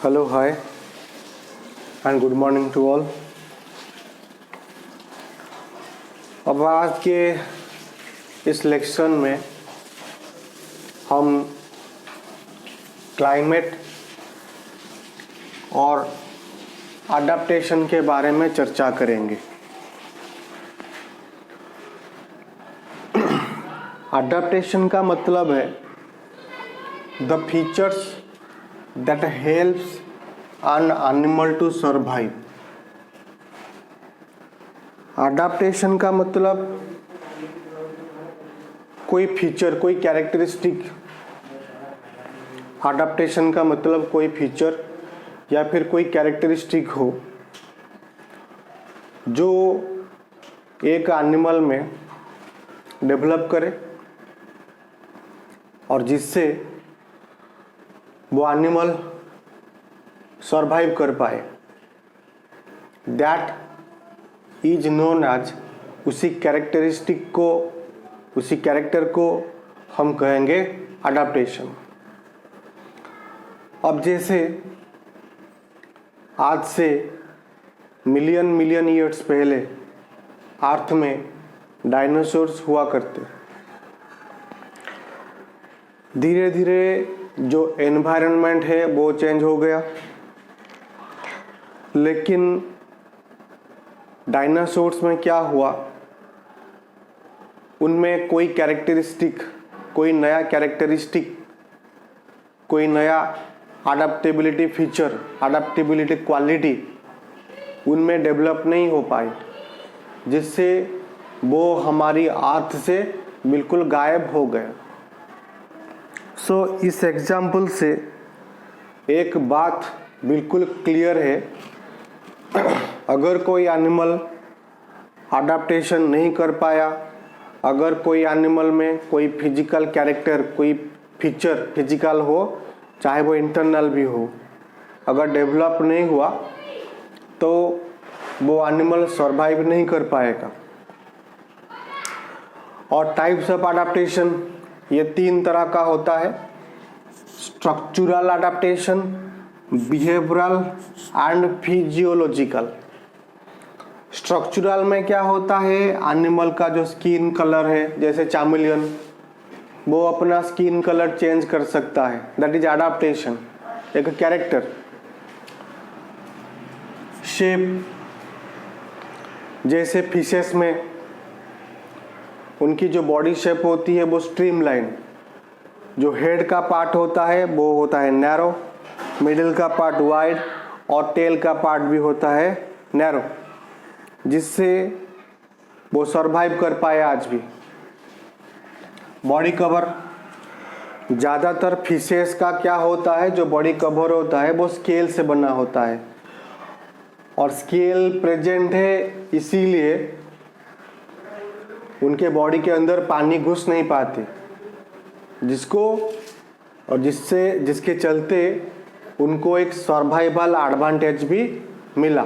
Hello hi and good morning to all. अब आज के इस लेक्चर में हम क्लाइमेट और अडैप्टेशन के बारे में चर्चा करेंगे। अडैप्टेशन का मतलब है the features that helps an animal to survive। Adaptation का मतलब कोई फीचर, कोई कैरेक्टरिस्टिक। अडाप्टेशन का मतलब कोई फीचर या फिर कोई कैरेक्टरिस्टिक हो जो एक एनिमल में डेवलप करे और जिससे वो एनिमल सरवाइव कर पाए। दैट इज नोन एज, उसी कैरेक्टरिस्टिक को, उसी कैरेक्टर को हम कहेंगे अडैप्टेशन। अब जैसे आज से मिलियन ईयर्स पहले अर्थ में डायनासोर्स हुआ करते। धीरे धीरे जो एनवायरनमेंट है वो चेंज हो गया, लेकिन डायनासोर्स में क्या हुआ, उनमें कोई कैरेक्टरिस्टिक, कोई नया कैरेक्टरिस्टिक, कोई नया अडैप्टेबिलिटी फीचर, अडैप्टेबिलिटी क्वालिटी उनमें डेवलप नहीं हो पाई, जिससे वो हमारी अर्थ से बिल्कुल गायब हो गए। इस एग्जाम्पल से एक बात बिल्कुल क्लियर है, अगर कोई एनिमल अडैप्टेशन नहीं कर पाया, अगर कोई एनिमल में कोई फिजिकल कैरेक्टर, कोई फीचर फिजिकल हो, चाहे वो इंटरनल भी हो, अगर डेवलप नहीं हुआ तो वो एनिमल सरवाइव नहीं कर पाएगा। और टाइप्स ऑफ अडैप्टेशन ये 3 तरह का होता है: structural adaptation, behavioural and physiological. Structural में क्या होता है, एनिमल का जो स्किन कलर है, जैसे चैमेलियन, वो अपना स्किन कलर चेंज कर सकता है, दैट इज अडैप्टेशन, एक कैरेक्टर। शेप, जैसे फिशेस में उनकी जो बॉडी शेप होती है वो स्ट्रीमलाइन, जो हेड का पार्ट होता है वो होता है नैरो, मिडिल का पार्ट वाइड और टेल का पार्ट भी होता है नैरो, जिससे वो सरवाइव कर पाए आज भी। बॉडी कवर, ज़्यादातर फिशेस का क्या होता है, जो बॉडी कवर होता है वो स्केल से बना होता है, और स्केल प्रेजेंट है इसीलिए उनके बॉडी के अंदर पानी घुस नहीं पाते, जिसके चलते उनको एक सर्वाइवल एडवांटेज भी मिला।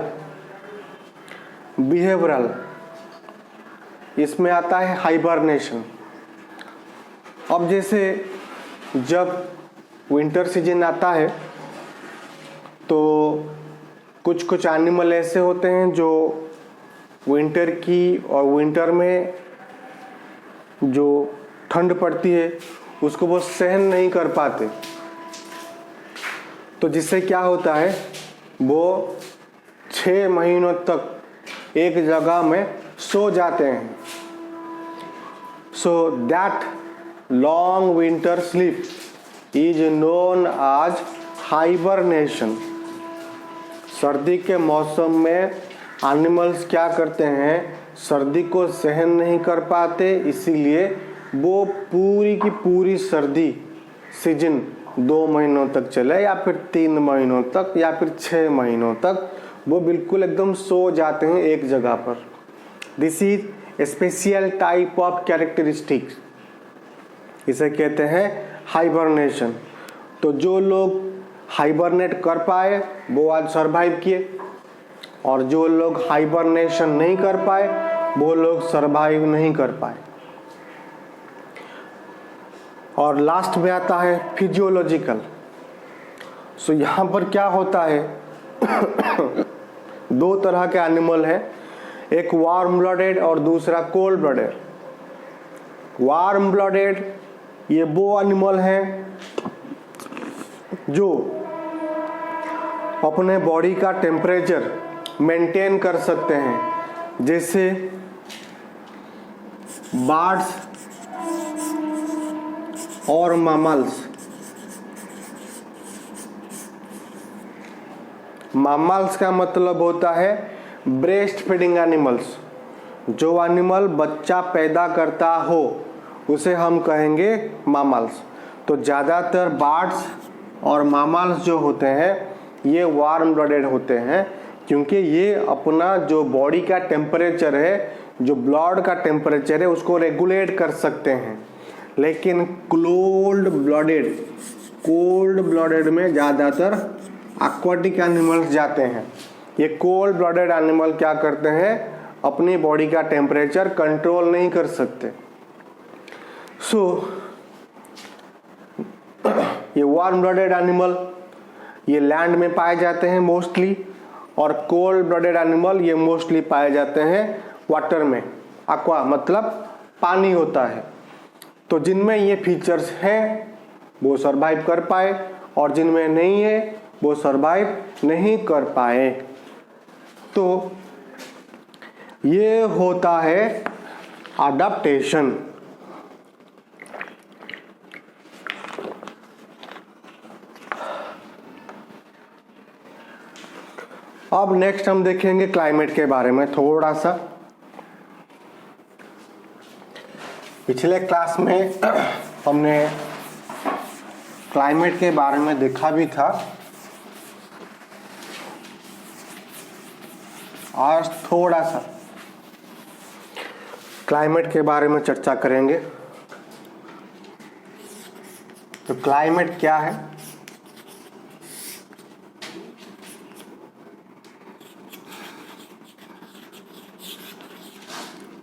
बिहेवियरल, इसमें आता है हाइबरनेशन। अब जैसे जब विंटर सीजन आता है तो कुछ एनिमल ऐसे होते हैं जो विंटर की, और विंटर में जो ठंड पड़ती है उसको वो सहन नहीं कर पाते, तो जिससे क्या होता है, वो 6 महीनों तक एक जगह में सो जाते हैं। So that long winter sleep is known as hibernation. सर्दी के मौसम में एनिमल्स क्या करते हैं, सर्दी को सहन नहीं कर पाते, इसीलिए वो पूरी की पूरी सर्दी सीजन 2 महीनों तक चले, या फिर 3 महीनों तक, या फिर 6 महीनों तक वो बिल्कुल एकदम सो जाते हैं एक जगह पर। This is a special type of characteristics, इसे कहते हैं हाइबरनेशन। तो जो लोग हाइबरनेट कर पाए वो आज सरवाइव किए, और जो लोग हाइबरनेशन नहीं कर पाए वो लोग सरवाइव नहीं कर पाए। और लास्ट में आता है फिजियोलॉजिकल। सो यहाँ पर क्या होता है, दो तरह के एनिमल हैं, एक वार्म ब्लडेड और दूसरा कोल्ड ब्लडेड। वार्म ब्लडेड ये वो एनिमल हैं जो अपने बॉडी का टेम्परेचर मेंटेन कर सकते हैं, जैसे बर्ड्स और मैमल्स। मैमल्स का मतलब होता है ब्रेस्ट फीडिंग एनिमल्स। जो एनिमल बच्चा पैदा करता हो उसे हम कहेंगे मैमल्स। तो ज़्यादातर बर्ड्स और मैमल्स जो होते हैं ये वार्म ब्लडेड होते हैं, क्योंकि ये अपना जो बॉडी का टेम्परेचर है, जो ब्लड का टेम्परेचर है, उसको रेगुलेट कर सकते हैं। लेकिन कोल्ड ब्लडेड में ज़्यादातर एक्वाटिक एनिमल्स जाते हैं। ये कोल्ड ब्लडेड एनिमल क्या करते हैं, अपनी बॉडी का टेम्परेचर कंट्रोल नहीं कर सकते। ये वार्म ब्लडेड एनिमल ये लैंड में पाए जाते हैं मोस्टली, और कोल्ड ब्लडेड एनिमल ये मोस्टली पाए जाते हैं वाटर में। एक्वा मतलब पानी होता है। तो जिनमें ये फीचर्स हैं वो सरवाइव कर पाए, और जिनमें नहीं है वो सरवाइव नहीं कर पाए। तो ये होता है अडैप्टेशन। अब नेक्स्ट हम देखेंगे क्लाइमेट के बारे में थोड़ा सा। पिछले क्लास में हमने क्लाइमेट के बारे में देखा भी था, आज थोड़ा सा क्लाइमेट के बारे में चर्चा करेंगे। तो क्लाइमेट क्या है?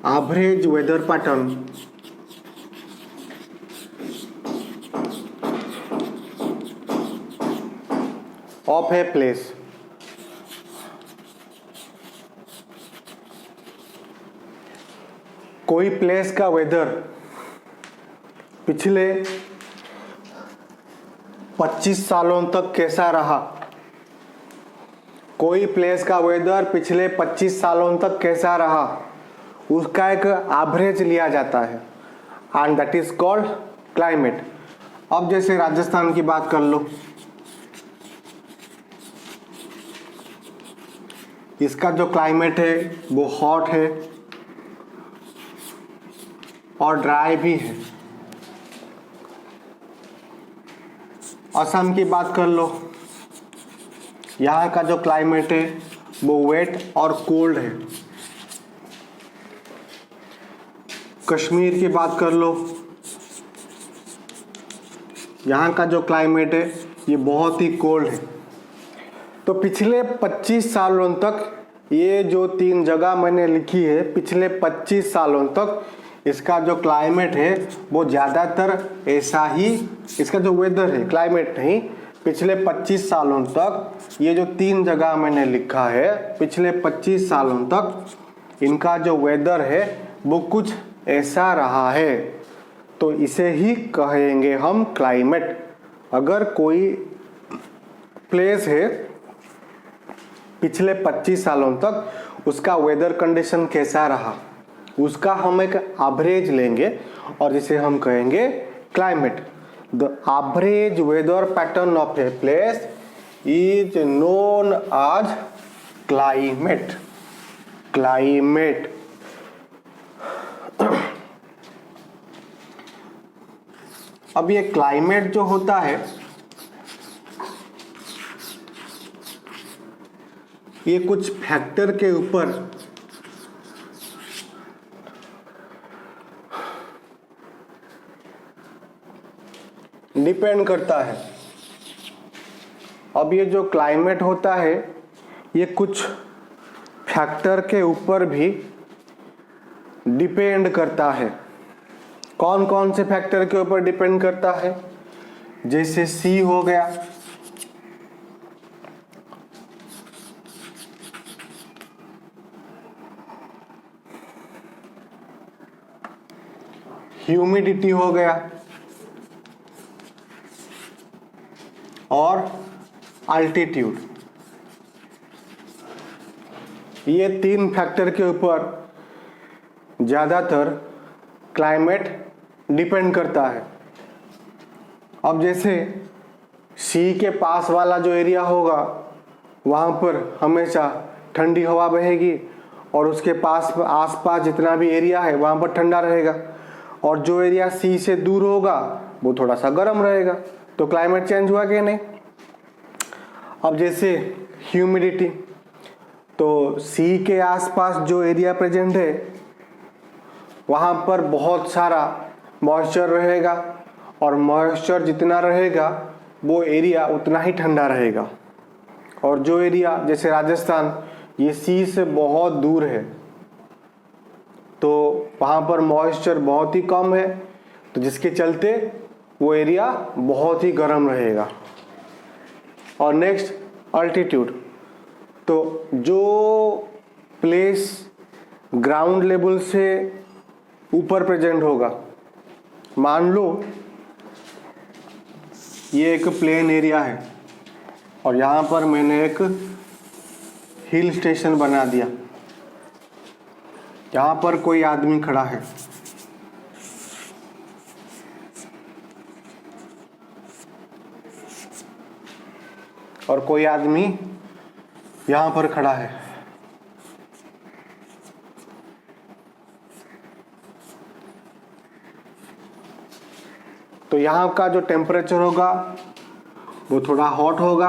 Average weather pattern of a place. कोई प्लेस का वेदर पिछले 25 सालों तक कैसा रहा, कोई प्लेस का वेदर पिछले 25 सालों तक कैसा रहा, उसका एक एवरेज लिया जाता है, and that is called climate. अब जैसे राजस्थान की बात कर लो, इसका जो क्लाइमेट है वो हॉट है और ड्राई भी है। असम की बात कर लो, यहाँ का जो क्लाइमेट है वो वेट और कोल्ड है। कश्मीर की बात कर लो, यहाँ का जो क्लाइमेट है ये बहुत ही कोल्ड है। तो पिछले 25 सालों तक ये जो 3 जगह मैंने लिखी है, पिछले 25 सालों तक इसका जो क्लाइमेट है वो ज़्यादातर ऐसा ही, इसका जो वेदर है, क्लाइमेट नहीं, पिछले 25 सालों तक ये जो 3 जगह मैंने लिखा है, पिछले 25 सालों तक इनका जो वेदर है वो कुछ ऐसा रहा है। तो इसे ही कहेंगे हम क्लाइमेट। अगर कोई प्लेस है पिछले 25 सालों तक उसका वेदर कंडीशन कैसा रहा, उसका हम एक एवरेज लेंगे और जिसे हम कहेंगे climate. The average weather pattern of a place is known as climate. Climate. अब ये क्लाइमेट जो होता है ये कुछ फैक्टर के ऊपर डिपेंड करता है। अब ये जो क्लाइमेट होता है ये कुछ फैक्टर के ऊपर भी डिपेंड करता है। कौन कौन से फैक्टर के ऊपर डिपेंड करता है? जैसे सी हो गया, ह्यूमिडिटी हो गया और अल्टीट्यूड। ये 3 फैक्टर के ऊपर ज़्यादातर क्लाइमेट डिपेंड करता है। अब जैसे सी के पास वाला जो एरिया होगा वहाँ पर हमेशा ठंडी हवा बहेगी और उसके पास आसपास जितना भी एरिया है वहाँ पर ठंडा रहेगा, और जो एरिया सी से दूर होगा वो थोड़ा सा गर्म रहेगा। तो क्लाइमेट चेंज हुआ कि नहीं। अब जैसे ह्यूमिडिटी, तो सी के आसपास जो एरिया प्रेजेंट है वहाँ पर बहुत सारा मॉइस्चर रहेगा, और मॉइस्चर जितना रहेगा वो एरिया उतना ही ठंडा रहेगा। और जो एरिया जैसे राजस्थान, ये सी से बहुत दूर है तो वहाँ पर मॉइस्चर बहुत ही कम है, तो जिसके चलते वो एरिया बहुत ही गर्म रहेगा। और नेक्स्ट अल्टीट्यूड, तो जो प्लेस ग्राउंड लेवल से ऊपर प्रेजेंट होगा, मान लो ये एक प्लेन एरिया है और यहाँ पर मैंने एक हिल स्टेशन बना दिया, यहाँ पर कोई आदमी खड़ा है और कोई आदमी यहाँ पर खड़ा है। तो यहाँ का जो टेम्परेचर होगा वो थोड़ा हॉट होगा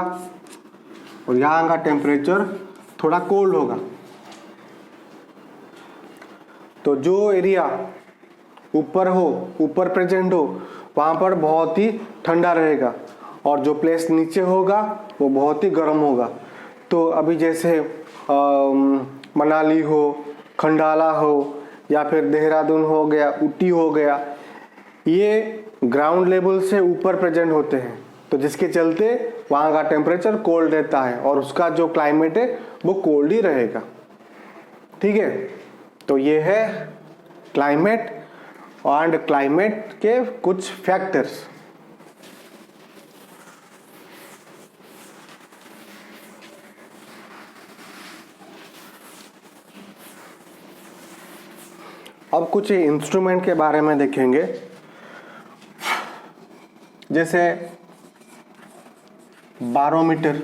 और यहाँ का टेम्परेचर थोड़ा कोल्ड होगा। तो जो एरिया ऊपर प्रेजेंट हो वहाँ पर बहुत ही ठंडा रहेगा, और जो प्लेस नीचे होगा वो बहुत ही गर्म होगा। तो अभी जैसे मनाली हो, खंडाला हो, या फिर देहरादून हो गया, ऊटी हो गया, ये ग्राउंड लेवल से ऊपर प्रेजेंट होते हैं, तो जिसके चलते वहाँ का टेम्परेचर कोल्ड रहता है और उसका जो क्लाइमेट है वो कोल्ड ही रहेगा। ठीक है, तो ये है क्लाइमेट एंड क्लाइमेट के कुछ फैक्टर्स। अब कुछ इंस्ट्रूमेंट के बारे में देखेंगे। जैसे बारोमीटर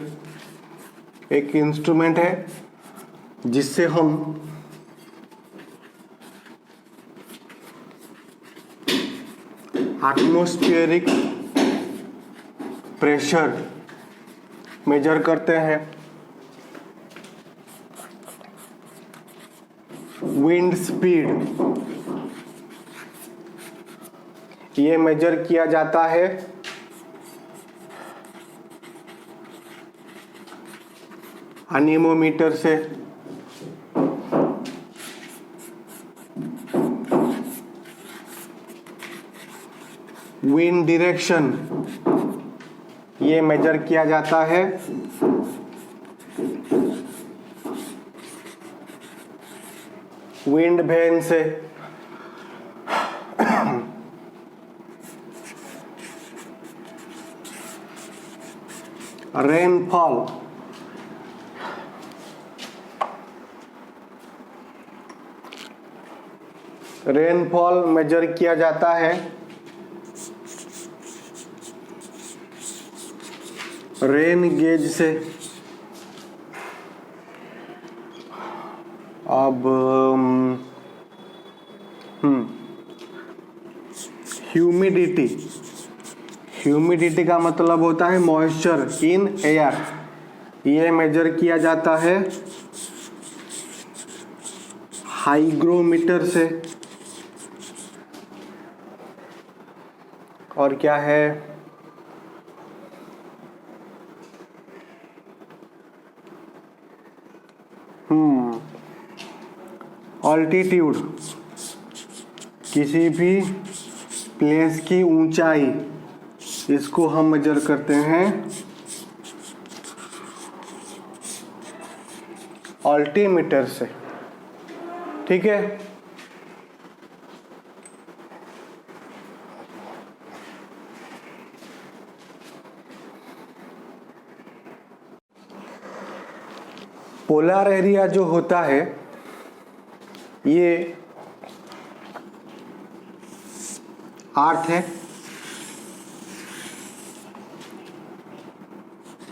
एक इंस्ट्रूमेंट है जिससे हम एटमॉस्फेरिक प्रेशर मेजर करते हैं। विंड स्पीड ये मेजर किया जाता है अनीमोमीटर से। विंड डायरेक्शन ये मेजर किया जाता है विंड वेन से। रेनफॉल रेनफॉल मेजर किया जाता है रेन गेज से। अब ह्यूमिडिटी का मतलब होता है मॉइस्चर इन एयर, ये मेजर किया जाता है हाइग्रोमीटर से। और क्या है, ऑल्टीट्यूड किसी भी प्लेस की ऊंचाई, इसको हम मेजर करते हैं अल्टीमीटर से। ठीक है, पोलर एरिया जो होता है ये अर्थ है,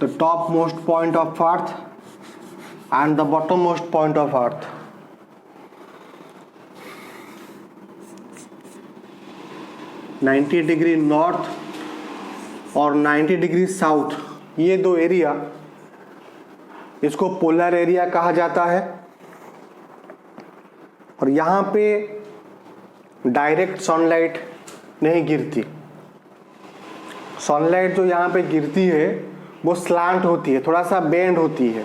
the top most point of earth and the bottom most point of earth. (90° north और 90° साउथ, ये दो एरिया, इसको पोलर एरिया कहा जाता है। और यहाँ पे डायरेक्ट सनलाइट नहीं गिरती। सनलाइट जो यहाँ पे गिरती है वो स्लांट होती है, थोड़ा सा बेंड होती है।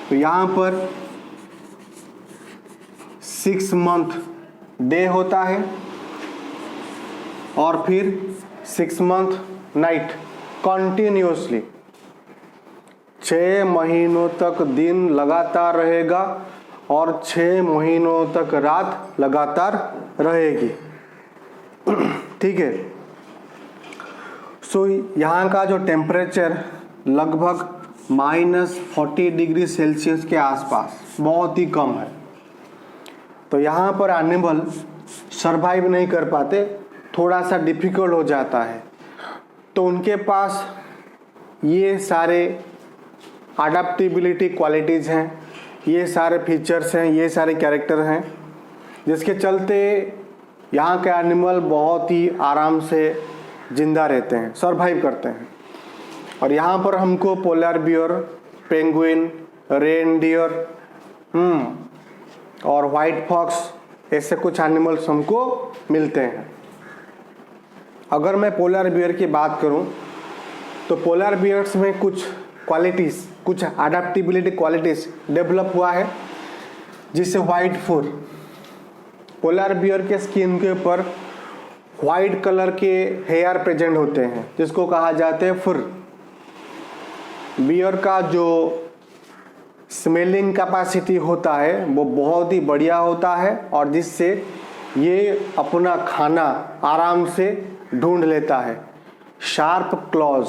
तो यहाँ पर 6 मंथ डे होता है और फिर 6 मंथ नाइट, कंटिन्यूसली 6 महीनों तक दिन लगातार रहेगा और 6 महीनों तक रात लगातार रहेगी। ठीक है। सो यहाँ का जो टेम्परेचर लगभग -40° के आसपास, बहुत ही कम है। तो यहाँ पर एनिमल सरवाइव नहीं कर पाते, थोड़ा सा डिफिकल्ट हो जाता है। तो उनके पास ये सारे अडेप्टिबिलिटी क्वालिटीज़ हैं, ये सारे फीचर्स हैं, ये सारे कैरेक्टर हैं, जिसके चलते यहाँ के एनिमल बहुत ही आराम से जिंदा रहते हैं, सरवाइव करते हैं। और यहाँ पर हमको पोलर बियर, पेंगुइन, रेनडियर और वाइट फॉक्स, ऐसे कुछ एनिमल्स हमको मिलते हैं। अगर मैं पोलर बियर की बात करूं तो पोलर बियर्स में कुछ क्वालिटीज़, कुछ अडेप्टिबिलिटी क्वालिटीज़ डेवलप हुआ है, जिससे वाइट फुर, पोलर बियर के स्किन के ऊपर वाइट कलर के हेयर प्रेजेंट होते हैं, जिसको कहा जाते हैं फुर। बियर का जो स्मेलिंग कैपेसिटी होता है वो बहुत ही बढ़िया होता है, और जिससे ये अपना खाना आराम से ढूंढ लेता है। शार्प क्लॉज,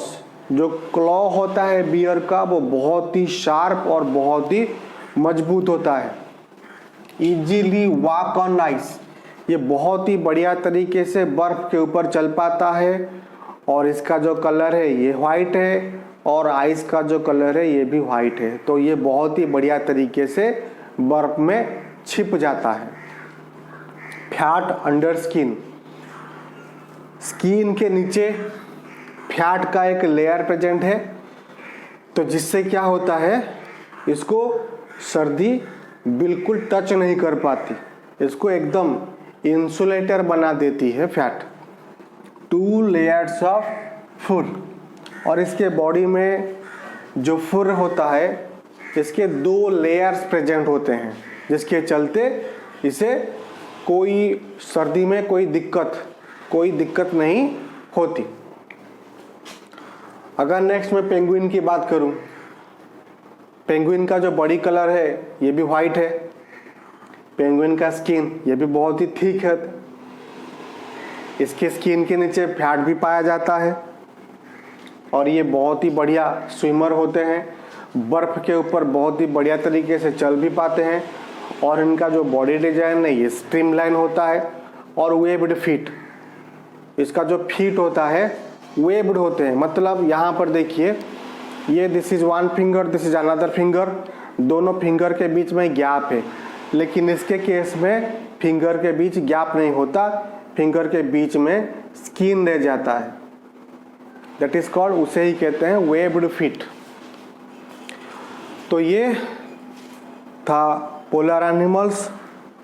जो क्लॉ होता है बियर का, वो बहुत ही शार्प और बहुत ही मजबूत होता है। इजीली वॉक ऑन आइस, ये बहुत ही बढ़िया तरीके से बर्फ के ऊपर चल पाता है, और इसका जो कलर है ये वाइट है, और आइस का जो कलर है ये भी वाइट है। तो ये बहुत ही बढ़िया तरीके से बर्फ में छिप जाता है। फैट अंडर स्किन, स्किन के नीचे फैट का एक लेयर प्रेजेंट है, तो जिससे क्या होता है, इसको सर्दी बिल्कुल टच नहीं कर पाती, इसको एकदम इंसुलेटर बना देती है फैट। 2 लेयर्स ऑफ फुर, और इसके बॉडी में जो फुर होता है, इसके 2 लेयर्स प्रेजेंट होते हैं, जिसके चलते इसे कोई सर्दी में कोई दिक्कत नहीं होती। अगर नेक्स्ट मैं पेंगुइन की बात करूं, पेंगुइन का जो बॉडी कलर है ये भी वाइट है। पेंगुइन का स्किन ये भी बहुत ही थिक है, इसके स्किन के नीचे फैट भी पाया जाता है, और ये बहुत ही बढ़िया स्विमर होते हैं, बर्फ़ के ऊपर बहुत ही बढ़िया तरीके से चल भी पाते हैं। और इनका जो बॉडी डिजाइन है ये स्ट्रीमलाइन होता है और वेब्ड फीट, इसका जो फीट होता है वेब्ड होते हैं। मतलब यहाँ पर देखिए, ये this is 1 finger, this is another finger, दोनों फिंगर के बीच में गैप है, लेकिन इसके केस में फिंगर के बीच गैप नहीं होता, फिंगर के बीच में स्किन रह जाता है, दैट इज कॉल्ड, उसे ही कहते हैं वेब्ड फीट। तो ये था पोलर एनिमल्स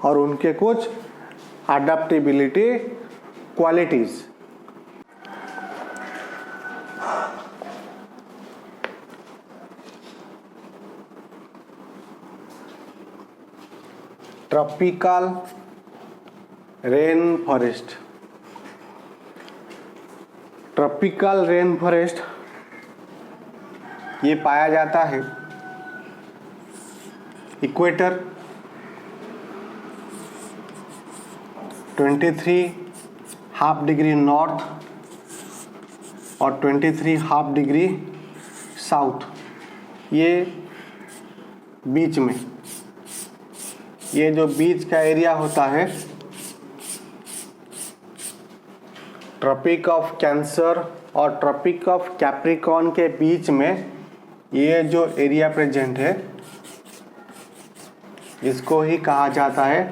और उनके कुछ adaptability qualities. Tropical rain forest, tropical rain forest ये पाया जाता है इक्वेटर, 23½ नॉर्थ और 23½ साउथ, ये बीच में, ये जो बीच का एरिया होता है ट्रॉपिक ऑफ कैंसर और ट्रॉपिक ऑफ कैप्रिकॉर्न के बीच में, ये जो एरिया प्रेजेंट है इसको ही कहा जाता है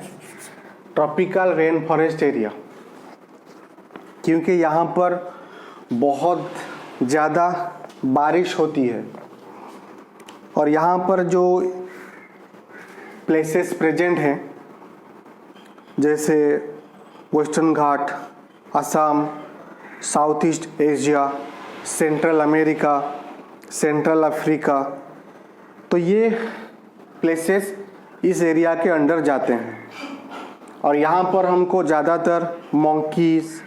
ट्रॉपिकल रेन फॉरेस्ट एरिया, क्योंकि यहाँ पर बहुत ज़्यादा बारिश होती है और यहाँ पर जो प्लेसेस प्रेजेंट हैं जैसे western Ghat, Assam, South East Asia, Central America, Central Africa, तो ये प्लेसेस इस एरिया के अंडर जाते हैं। और यहाँ पर हमको ज़्यादातर monkeys,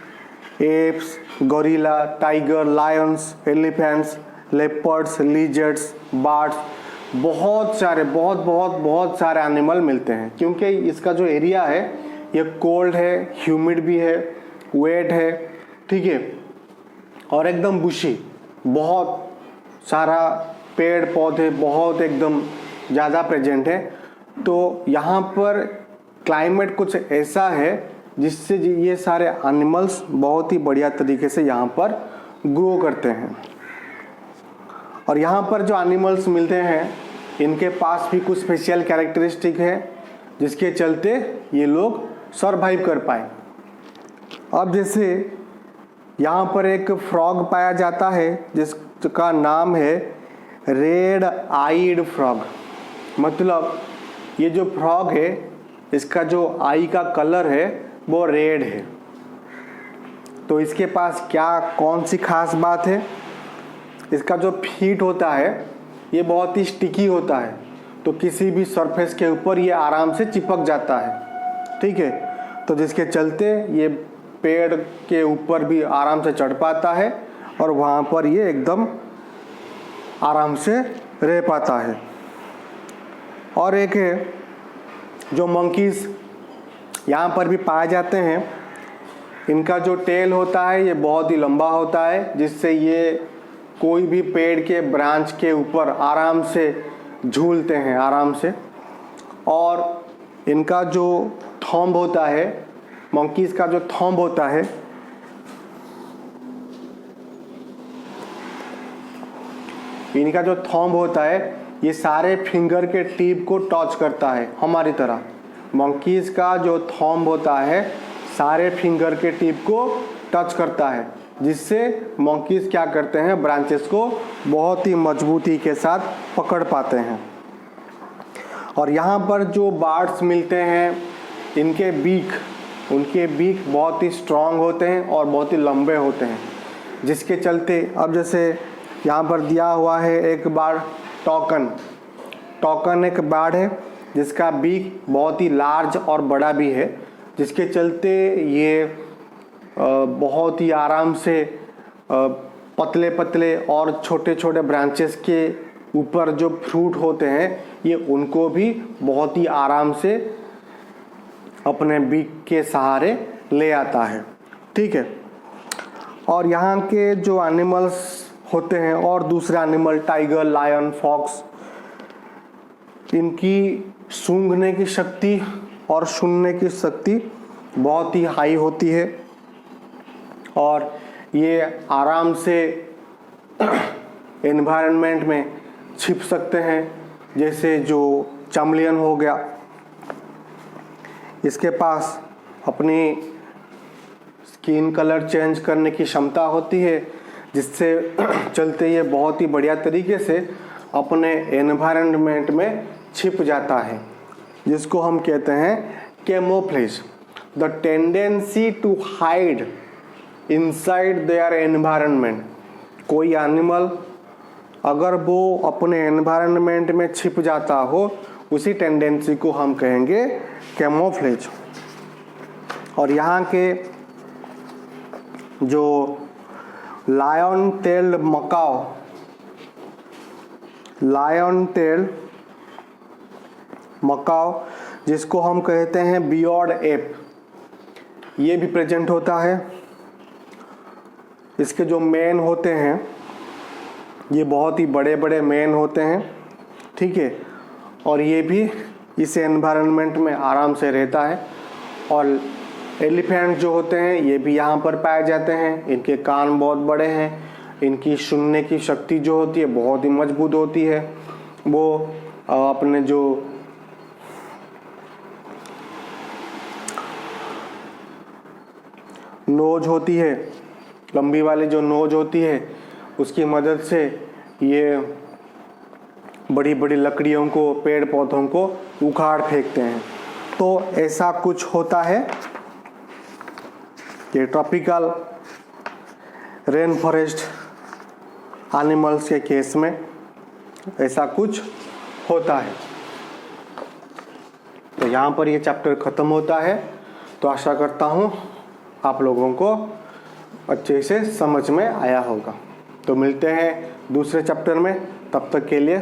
apps, gorilla, tiger, Lions, elephants, leopards, lizards, birds, बहुत सारे एनिमल मिलते हैं, क्योंकि इसका जो एरिया है ये कोल्ड है, ह्यूमिड भी है, वेट है, ठीक है, और एकदम बुशी, बहुत सारा पेड़ पौधे बहुत एकदम ज़्यादा प्रेजेंट है। तो यहाँ पर क्लाइमेट कुछ ऐसा है जिससे ये सारे एनिमल्स बहुत ही बढ़िया तरीके से यहाँ पर ग्रो करते हैं। और यहाँ पर जो एनिमल्स मिलते हैं इनके पास भी कुछ स्पेशल कैरेक्टरिस्टिक है जिसके चलते ये लोग सरवाइव कर पाए। अब जैसे यहाँ पर एक फ्रॉग पाया जाता है जिसका नाम है रेड आइड फ्रॉग, मतलब ये जो फ्रॉग है इसका जो आई का कलर है वो रेड है। तो इसके पास क्या कौन सी खास बात है, इसका जो फीट होता है ये बहुत ही स्टिकी होता है, तो किसी भी सरफेस के ऊपर ये आराम से चिपक जाता है, ठीक है, तो जिसके चलते ये पेड़ के ऊपर भी आराम से चढ़ पाता है और वहाँ पर ये एकदम आराम से रह पाता है। और एक है जो मंकीज़ यहाँ पर भी पाए जाते हैं, इनका जो टेल होता है ये बहुत ही लंबा होता है जिससे ये कोई भी पेड़ के ब्रांच के ऊपर आराम से झूलते हैं आराम से। और इनका जो थंब होता है, मंकीज़ का जो थंब होता है, इनका जो थंब होता है ये सारे फिंगर के टिप को टच करता है हमारी तरह। मंकीज़ का जो थंब होता है सारे फिंगर के टिप को टच करता है, जिससे मंकीज़ क्या करते हैं, ब्रांचेस को बहुत ही मजबूती के साथ पकड़ पाते हैं। और यहाँ पर जो बर्ड्स मिलते हैं उनके बीक बहुत ही स्ट्रांग होते हैं और बहुत ही लंबे होते हैं, जिसके चलते अब जैसे यहाँ पर दिया हुआ है एक बार टॉकन एक बर्ड है जिसका बीक बहुत ही लार्ज और बड़ा भी है, जिसके चलते ये बहुत ही आराम से पतले पतले और छोटे छोटे ब्रांचेस के ऊपर जो फ्रूट होते हैं ये उनको भी बहुत ही आराम से अपने बीक के सहारे ले आता है, ठीक है। और यहाँ के जो एनिमल्स होते हैं और दूसरे एनिमल टाइगर, लायन, फॉक्स, इनकी सूंघने की शक्ति और सुनने की शक्ति बहुत ही हाई होती है और ये आराम से एनवायरनमेंट में छिप सकते हैं, जैसे जो चैमलियन हो गया, इसके पास अपनी स्किन कलर चेंज करने की क्षमता होती है, जिससे चलते ये बहुत ही बढ़िया तरीके से अपने एनवायरनमेंट में छिप जाता है, जिसको हम कहते हैं camouflage, the tendency to hide inside their environment. कोई एनिमल अगर वो अपने एनवायरनमेंट में छिप जाता हो, उसी टेंडेंसी को हम कहेंगे कैमोफ्लेज। और यहाँ के जो लायन टेल्ड मकाओ जिसको हम कहते हैं बियर्ड एप, ये भी प्रेजेंट होता है। इसके जो मेन होते हैं ये बहुत ही बड़े बड़े मेन होते हैं, ठीक है, और ये भी इस एनवायरनमेंट में आराम से रहता है। और एलिफेंट जो होते हैं ये भी यहाँ पर पाए जाते हैं। इनके कान बहुत बड़े हैं, इनकी सुनने की शक्ति जो होती है बहुत ही मजबूत होती है। वो अपने जो नोज होती है, लंबी वाली जो नोज होती है, उसकी मदद से ये बड़ी बड़ी लकड़ियों को, पेड़ पौधों को उखाड़ फेंकते हैं। तो ऐसा कुछ होता है। ये ट्रॉपिकल रेन फॉरेस्ट एनिमल्स के केस में ऐसा कुछ होता है। तो यहाँ पर ये चैप्टर ख़त्म होता है। तो आशा करता हूँ आप लोगों को अच्छे से समझ में आया होगा। तो मिलते हैं दूसरे चैप्टर में, तब तक के लिए